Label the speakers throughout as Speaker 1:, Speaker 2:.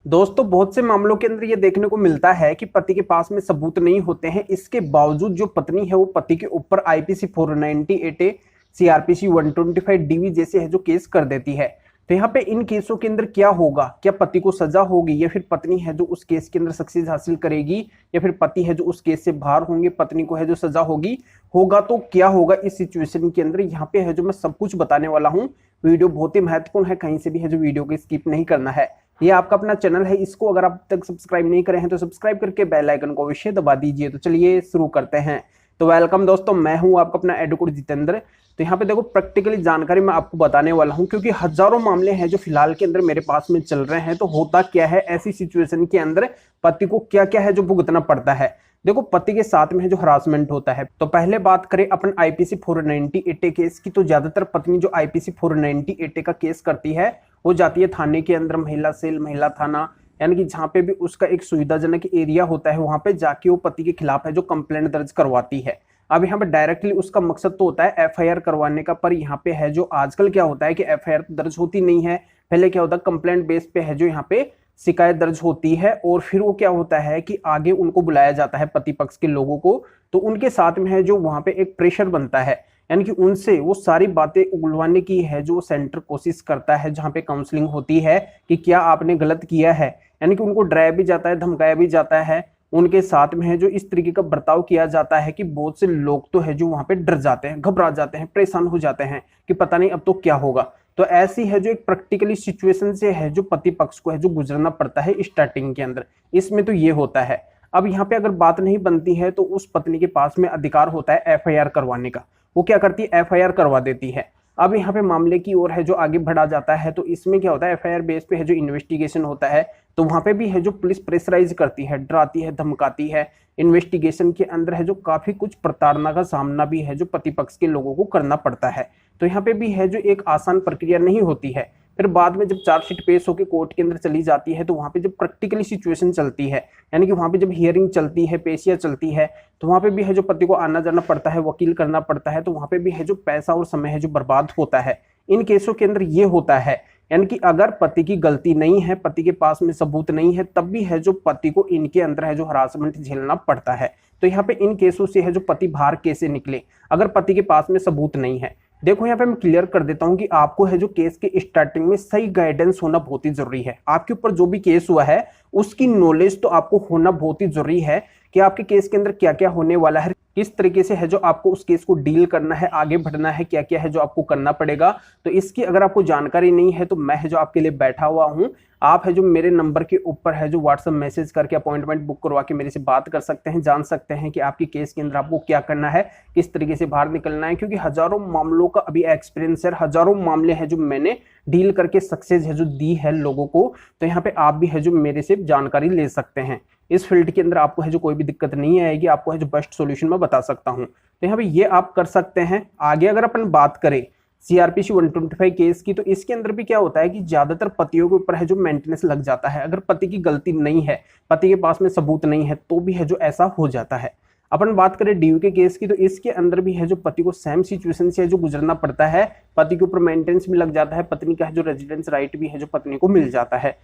Speaker 1: दोस्तों बहुत से मामलों के अंदर ये देखने को मिलता है कि पति के पास में सबूत नहीं होते हैं। इसके बावजूद जो पत्नी है वो पति के ऊपर आईपीसी 498 ए, सीआरपीसी 125 डीवी जैसे है जो केस कर देती है। तो यहाँ पे इन केसों के अंदर क्या होगा, क्या पति को सजा होगी या फिर पत्नी है जो उस केस के अंदर सक्सेस हासिल करेगी या फिर पति है जो उस केस से बाहर होंगे, पत्नी को है जो सजा होगी। होगा तो क्या होगा इस सिचुएशन के अंदर, यहाँ पे है जो मैं सब कुछ बताने वाला हूँ। वीडियो बहुत ही महत्वपूर्ण है, कहीं से भी है जो वीडियो को स्किप नहीं करना है। ये आपका अपना चैनल है, इसको अगर आप तक सब्सक्राइब नहीं करे हैं तो सब्सक्राइब करके बेल आइकन को अवश्य दबा दीजिए। तो चलिए शुरू करते हैं। तो वेलकम दोस्तों, मैं हूं आपका अपना एडवोकेट जितेंद्र। तो यहाँ पे देखो प्रैक्टिकली जानकारी मैं आपको बताने वाला हूं, क्योंकि हजारों मामले हैं जो फिलहाल के अंदर मेरे पास में चल रहे हैं। तो होता क्या है ऐसी सिचुएशन के अंदर, पति को क्या क्या है जो भुगतना पड़ता है। देखो पति के साथ में जो हरासमेंट होता है, तो पहले बात करें अपन आईपीसी 498 केस की, तो ज्यादातर पत्नी जो आईपीसी 498 का केस करती है वो जाती है थाने के अंदर, महिला सेल, महिला थाना, यानी कि जहाँ पे भी उसका एक सुविधाजनक एरिया होता है वहां पे जाके वो पति के खिलाफ है जो कंप्लेंट दर्ज करवाती है। अब यहाँ पे डायरेक्टली उसका मकसद तो होता है एफआईआर करवाने का, पर यहाँ पे है जो आजकल क्या होता है कि एफआईआर दर्ज होती नहीं है। पहले क्या होता है कंप्लेंट बेस पे है जो यहाँ पे शिकायत दर्ज होती है, और फिर वो क्या होता है कि आगे उनको बुलाया जाता है पति पक्ष के लोगों को। तो उनके साथ में है जो वहां पे एक प्रेशर बनता है, यानी कि उनसे वो सारी बातें उगलवाने की है जो सेंटर कोशिश करता है, जहां पे काउंसलिंग होती है कि क्या आपने गलत किया है। यानी कि उनको डराया भी जाता है, धमकाया भी जाता है, उनके साथ में है जो इस तरीके का बर्ताव किया जाता है कि बहुत से लोग तो है जो वहां पे डर जाते हैं, घबरा जाते हैं, परेशान हो जाते हैं कि पता नहीं अब तो क्या होगा। तो ऐसी है जो एक प्रैक्टिकली सिचुएशन से है जो पति पक्ष को है जो गुजरना पड़ता है स्टार्टिंग के अंदर। इसमें तो ये होता है। अब यहाँ पे अगर बात नहीं बनती है तो उस पत्नी के पास में अधिकार होता है एफआईआर करवाने का। वो क्या करती है, एफआईआर करवा देती है। अब यहाँ पे मामले की ओर है जो आगे बढ़ा जाता है, तो इसमें क्या होता है एफआईआर बेस पे है जो इन्वेस्टिगेशन होता है। तो वहां पे भी है जो पुलिस प्रेशराइज करती है, डराती है, धमकाती है। इन्वेस्टिगेशन के अंदर है जो काफी कुछ प्रताड़ना का सामना भी है जो पति पक्ष के लोगों को करना पड़ता है। तो यहाँ पे भी है जो एक आसान प्रक्रिया नहीं होती है। फिर बाद में जब चार्जशीट पेश होकर कोर्ट के अंदर चली जाती है, तो वहां पे जब प्रैक्टिकली सिचुएशन चलती है, यानी कि वहां पे जब हियरिंग चलती है, पेशियां चलती है, तो वहां पे भी है जो पति को आना जाना पड़ता है, वकील करना पड़ता है। तो वहां पे भी है जो पैसा और समय है जो बर्बाद होता है। इन केसों के अंदर ये होता है, यानी कि अगर पति की गलती नहीं है, पति के पास में सबूत नहीं है, तब भी है जो पति को इनके अंदर है जो हरासमेंट झेलना पड़ता है। तो यहाँ पे इन केसों से है जो पति बाहर कैसे निकले अगर पति के पास में सबूत नहीं है। देखो यहाँ पे मैं क्लियर कर देता हूँ कि आपको है जो केस के स्टार्टिंग में सही गाइडेंस होना बहुत ही जरूरी है। आपके ऊपर जो भी केस हुआ है उसकी नॉलेज तो आपको होना बहुत ही जरूरी है कि आपके केस के अंदर क्या क्या होने वाला है, किस तरीके से है जो आपको उस केस को डील करना है, आगे बढ़ना है, क्या क्या है जो आपको करना पड़ेगा। तो इसकी अगर आपको जानकारी नहीं है तो मैं है जो आपके लिए बैठा हुआ हूँ। आप है जो मेरे नंबर के ऊपर है जो व्हाट्सएप मैसेज करके अपॉइंटमेंट बुक करवा के मेरे से बात कर सकते हैं, जान सकते हैं कि आपके केस के अंदर आपको क्या करना है, किस तरीके से बाहर निकलना है। क्योंकि हजारों मामलों का अभी एक्सपीरियंस है, हजारों मामले हैं जो मैंने डील करके सक्सेस है जो दी है लोगों को। तो यहाँ पे आप भी है जो मेरे से जानकारी ले सकते हैं। इस फील्ड के अंदर आपको है जो कोई भी दिक्कत नहीं आएगी, आपको है जो बेस्ट सॉल्यूशन मैं बता सकता हूँ। तो यहाँ पे ये आप कर सकते हैं। आगे अगर अपन बात करें सीआरपीसी 125 केस की, तो इसके अंदर भी क्या होता है कि ज्यादातर पतियों के ऊपर है जो मेंटेनेंस लग जाता है। अगर पति की गलती नहीं है, पति के पास में सबूत नहीं है, तो भी है जो ऐसा हो जाता है। अपन बात करें डीयू के केस की, तो इसके अंदर भी है जो पति को सेम सिचुएशन से है जो गुजरना पड़ता है। पति के ऊपर मेंटेनेंस भी लग जाता है, पत्नी का है जो रेजिडेंस राइट भी है जो पत्नी को मिल जाता है।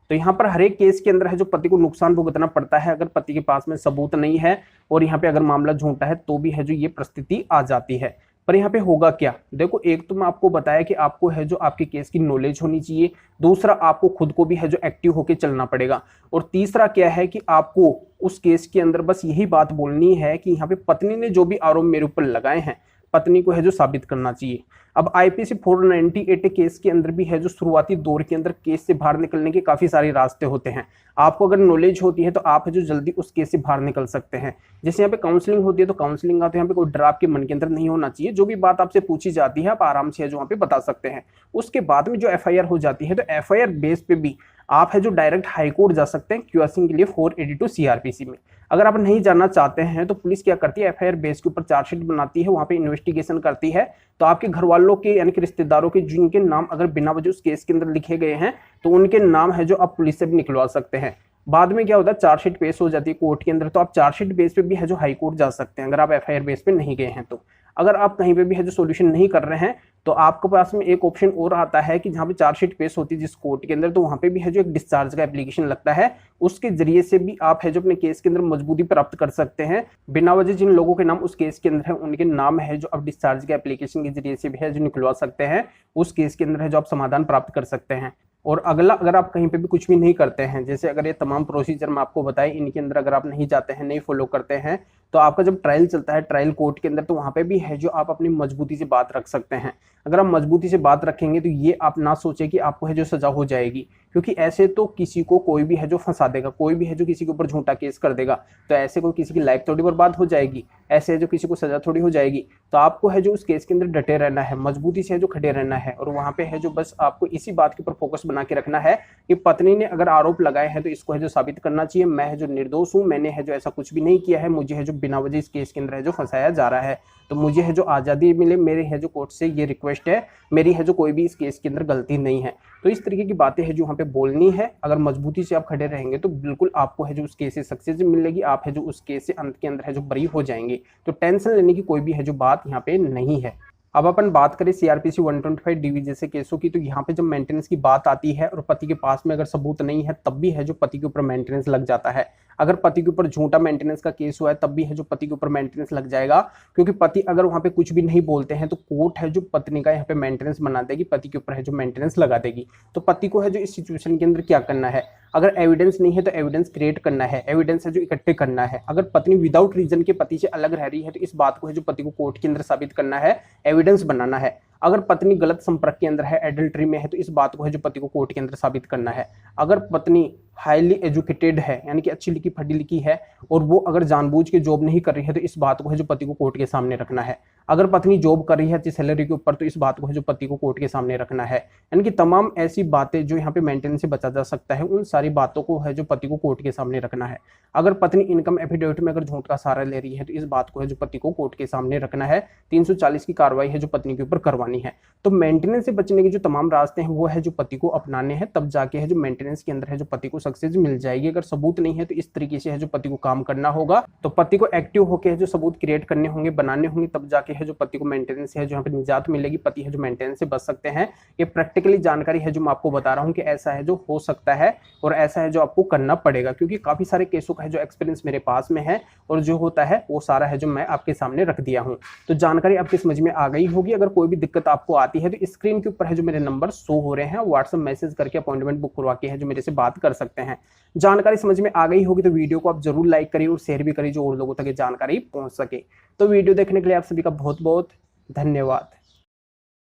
Speaker 1: तो यहाँ पर हर एक केस के अंदर है जो पति को नुकसान भुगतना पड़ता है अगर पति के पास में सबूत नहीं है, और यहाँ पे अगर मामला झूठा है तो भी है जो ये परिस्थिति आ जाती है। पर यहाँ पे होगा क्या, देखो एक तो मैं आपको बताया कि आपको है जो आपके केस की नॉलेज होनी चाहिए, दूसरा आपको खुद को भी है जो एक्टिव होकर चलना पड़ेगा, और तीसरा क्या है कि आपको उस केस के अंदर बस यही बात बोलनी है कि यहाँ पे पत्नी ने जो भी आरोप मेरे ऊपर लगाए हैं, पत्नी को है जो साबित करना चाहिए। अब आईपीसी 498 केस के अंदर भी है जो शुरुआती दौर के अंदर केस से बाहर निकलने के काफी सारे रास्ते होते हैं। आपको अगर नॉलेज होती है तो आप है जो जल्दी उस केस से बाहर निकल सकते हैं। जैसे यहाँ पे काउंसलिंग होती है, तो काउंसलिंग का तो यहाँ पे कोई डर आपके मन के अंदर नहीं होना चाहिए। जो भी बात आपसे पूछी जाती है आप आराम से है जो वहाँ पे बता सकते हैं। उसके बाद में जो एफआईआर हो जाती है, तो एफआईआर बेस पे भी आप है जो डायरेक्ट हाईकोर्ट जा सकते हैं क्यूएसिंग के लिए 482 सीआरपीसी में। अगर आप नहीं जाना चाहते हैं तो पुलिस क्या करती है, एफआईआर बेस के ऊपर चार्जशीट बनाती है, वहां पे इन्वेस्टिगेशन करती है। तो आपके घर वालों के यानी कि रिश्तेदारों के जिनके नाम अगर बिना वजह उस केस के अंदर लिखे गए हैं, तो उनके नाम है जो आप पुलिस से भी निकलवा सकते हैं। बाद में क्या होता है, चार्जशीट पेश हो जाती है कोर्ट के अंदर, तो आप चार्जशीट बेस पे भी है जो हाई कोर्ट जा सकते हैं अगर आप एफआईआर बेस पे नहीं गए हैं। तो अगर आप कहीं पे भी है जो सोल्यूशन नहीं कर रहे हैं, तो आपके पास में एक ऑप्शन और आता है कि जहाँ पे चार्जशीट पेश होती है जिस कोर्ट के अंदर, तो वहाँ पे भी है जो एक डिस्चार्ज का एप्लीकेशन लगता है, उसके जरिए से भी आप है जो अपने केस के अंदर मजबूती प्राप्त कर सकते हैं। बिना वजह जिन लोगों के नाम उस केस के अंदर है उनके नाम है जो आप डिस्चार्ज के एप्लीकेशन के जरिए से भी है जो निकलवा सकते हैं, उस केस के अंदर है जो आप समाधान प्राप्त कर सकते हैं। और अगला, अगर आप कहीं पे भी कुछ भी नहीं करते हैं, जैसे अगर ये तमाम प्रोसीजर मैं आपको बताए इनके अंदर अगर आप नहीं जाते हैं, नहीं फॉलो करते हैं, तो आपका जब ट्रायल चलता है ट्रायल कोर्ट के अंदर, तो वहाँ पे भी है जो आप अपनी मजबूती से बात रख सकते हैं। अगर आप मजबूती से बात रखेंगे तो ये आप ना सोचें कि आपको है जो सजा हो जाएगी, क्योंकि ऐसे तो किसी को कोई भी है जो फंसा देगा, कोई भी है जो किसी के ऊपर झूठा केस कर देगा, तो ऐसे कोई किसी की लाइफ थोड़ी बर्बाद हो जाएगी, ऐसे है जो किसी को सजा थोड़ी हो जाएगी। तो आपको है जो उस केस के अंदर डटे रहना है, मजबूती से है जो खड़े रहना है, और वहाँ पे है जो बस आपको इसी बात के ऊपर फोकस बना के रखना है कि पत्नी ने अगर आरोप लगाए हैं तो इसको है जो साबित करना चाहिए, मैं है जो निर्दोष हूँ, मैंने है जो ऐसा कुछ भी नहीं किया है, मुझे है जो बिना वजह इस केस के अंदर है जो फंसाया जा रहा है, तो मुझे है जो आज़ादी मिले, मेरे है जो कोर्ट से ये रिक्वेस्ट है, मेरी है जो कोई भी इस केस के अंदर गलती नहीं है। तो इस तरीके की बातें है जो वहाँ पे बोलनी है। अगर मजबूती से आप खड़े रहेंगे तो बिल्कुल आपको है जो उस केस से सक्सेस मिलेगी, आप है जो उस केस से अंत के अंदर है जो बरी हो जाएंगे। तो टेंशन लेने की कोई भी है जो बात यहाँ पे नहीं है। अब अपन बात करें सीआरपीसी 125 डीवी जैसे केसों की, तो यहाँ पे जब मेंटेनेंस की बात आती है और पति के पास में अगर सबूत नहीं है तब भी है जो पति के ऊपर मेंटेनेंस लग जाता है। अगर पति के ऊपर झूठा मेंटेनेंस का केस हुआ है तब भी है जो पति के ऊपर मेंटेनेंस लग जाएगा, क्योंकि पति अगर वहाँ पे कुछ भी नहीं बोलते हैं तो कोर्ट है जो पत्नी का यहाँ पे मेंटेनेंस बना देगी, पति के ऊपर है जो मेंटेनेंस लगा देगी। तो पति को है जो इस सिचुएशन के अंदर क्या करना है, अगर एविडेंस नहीं है तो एविडेंस क्रिएट करना है, एविडेंस है जो इकट्ठे करना है। अगर पत्नी विदाउट रीजन के पति से अलग रह रही है तो इस बात को है जो पति को कोर्ट के अंदर साबित करना है, एविडेंस बनाना है। अगर पत्नी गलत संपर्क के अंदर है, एडल्ट्री में है, तो इस बात को है जो पति को कोर्ट के अंदर साबित करना है। अगर पत्नी हाईली एजुकेटेड है, यानी कि अच्छी लिखी पढ़ी लिखी है, और वो अगर जानबूझ के जॉब नहीं कर रही है तो इस बात को है जो पति को कोर्ट के सामने रखना है। अगर पत्नी जॉब कर रही है अच्छी सैलरी के ऊपर तो इस बात को है जो पति को कोर्ट के सामने रखना है। यानी कि तमाम ऐसी बातें जो यहाँ पे मेंटेनेंस से बचा जा सकता है, उन सारी बातों को है जो पति को कोर्ट के सामने रखना है। अगर पत्नी इनकम एफिडेविट में अगर झूठ का सहारा ले रही है तो इस बात को है जो पति को कोर्ट के सामने रखना है। 340 की कार्रवाई है जो पत्नी के ऊपर करवानी है। तो मेंटेनेंस से बचने के जो तमाम रास्ते हैं वो है जो पति को अपनाने हैं, तब जाके है जो मेंटेनेंस के अंदर है जो पति को सक्सेस मिल जाएगी। अगर सबूत नहीं है तो इस तरीके से है जो पति को काम करना होगा। तो पति को एक्टिव होकर है जो सबूत क्रिएट करने होंगे, बनाने होंगे, तब जाके है जो पति को मेंटेनेंस है जो यहाँ पे निजात मिलेगी, पति है जो मेंटेनेंस से बच सकते हैं। ये प्रैक्टिकली जानकारी है जो मैं आपको बता रहा हूँ कि ऐसा है जो हो सकता है और ऐसा है जो आपको करना पड़ेगा, क्योंकि काफी सारे केसों का है जो एक्सपीरियंस मेरे पास में है और जो होता है वो सारा है जो मैं आपके सामने रख दिया हूँ। तो जानकारी आपकी समझ में आ गई होगी। अगर कोई भी दिक्कत आपको आती है तो स्क्रीन के ऊपर है जो मेरे नंबर शो हो रहे हैं, व्हाट्सएप मैसेज करके अपॉइंटमेंट बुक करवा के है जो मेरे से बात कर सकते हैं। जानकारी समझ में आ गई होगी तो वीडियो को आप जरूर लाइक करिए और शेयर भी करिए जो और लोगों तक ये जानकारी पहुंच सके। तो वीडियो देखने के लिए आप सभी का बहुत बहुत धन्यवाद।